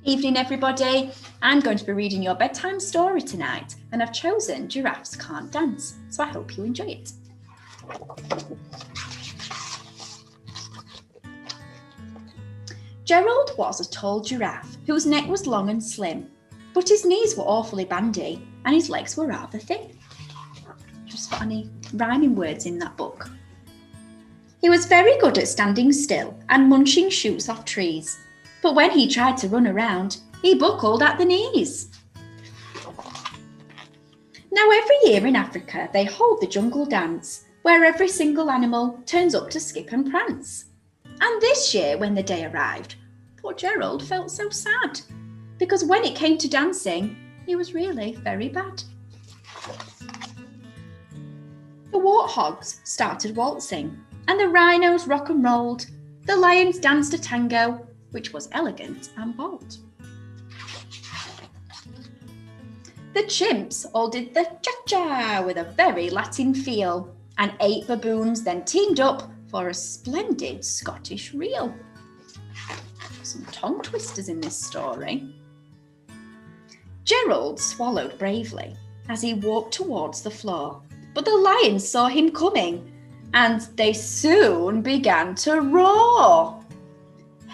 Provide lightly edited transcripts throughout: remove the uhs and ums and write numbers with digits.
Evening, everybody. I'm going to be reading your bedtime story tonight, and I've chosen Giraffes Can't Dance, so I hope you enjoy it. Gerald was a tall giraffe whose neck was long and slim, but his knees were awfully bandy and his legs were rather thin. Just got any rhyming words in that book. He was very good at standing still and munching shoots off trees, but when he tried to run around, he buckled at the knees. Now every year in Africa they hold the jungle dance, where every single animal turns up to skip and prance. And this year when the day arrived, poor Gerald felt so sad, because when it came to dancing, he was really very bad. The warthogs started waltzing, and the rhinos rock and rolled. The lions danced a tango, which was elegant and bold. The chimps all did the cha-cha with a very Latin feel, and 8 baboons then teamed up for a splendid Scottish reel. Some tongue twisters in this story. Gerald swallowed bravely as he walked towards the floor, but the lions saw him coming, and they soon began to roar.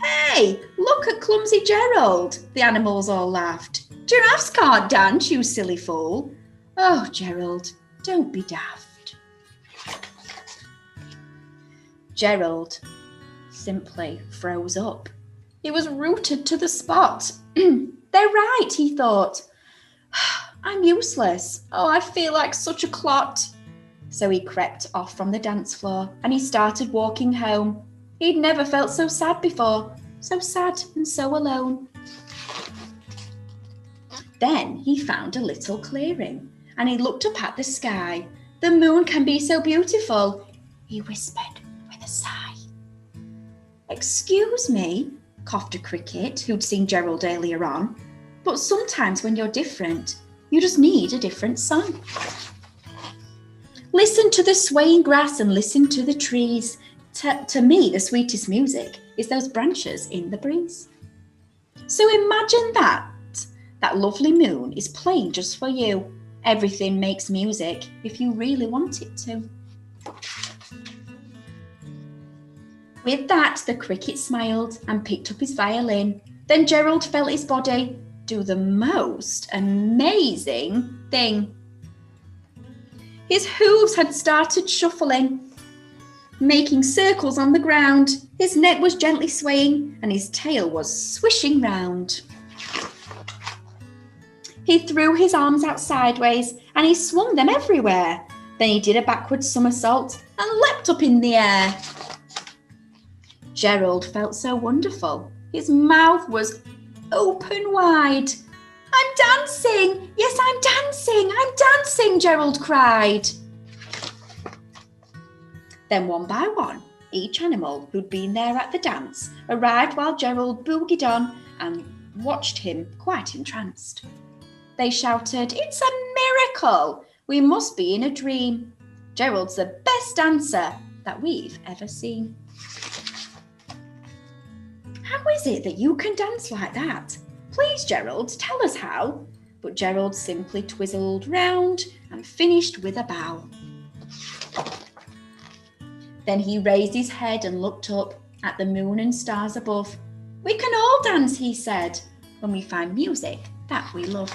"Hey, look at clumsy Gerald," the animals all laughed. "Giraffes can't dance, you silly fool." "Oh, Gerald, don't be daft." Gerald simply froze up. He was rooted to the spot. "They're right," he thought. "I'm useless. Oh, I feel like such a clot." So he crept off from the dance floor and he started walking home. He'd never felt so sad before, so sad and so alone. Then he found a little clearing and he looked up at the sky. "The moon can be so beautiful," he whispered with a sigh. "Excuse me," coughed a cricket who'd seen Gerald earlier on, "but sometimes when you're different, you just need a different song. Listen to the swaying grass and listen to the trees. To me, the sweetest music is those branches in the breeze." So imagine that lovely moon is playing just for you. Everything makes music if you really want it to. With that, the cricket smiled and picked up his violin. Then Gerald felt his body do the most amazing thing. His hooves had started shuffling, making circles on the ground. His neck was gently swaying and his tail was swishing round. He threw his arms out sideways and he swung them everywhere. Then he did a backward somersault and leapt up in the air. Gerald felt so wonderful. His mouth was open wide. "I'm dancing! Yes, I'm dancing! I'm dancing!" Gerald cried. Then one by one, each animal who'd been there at the dance arrived while Gerald boogied on and watched him quite entranced. They shouted, "It's a miracle! We must be in a dream. Gerald's the best dancer that we've ever seen." "How is it that you can dance like that? Please, Gerald, tell us how." But Gerald simply twizzled round and finished with a bow. Then he raised his head and looked up at the moon and stars above. "We can all dance," he said, "when we find music that we love."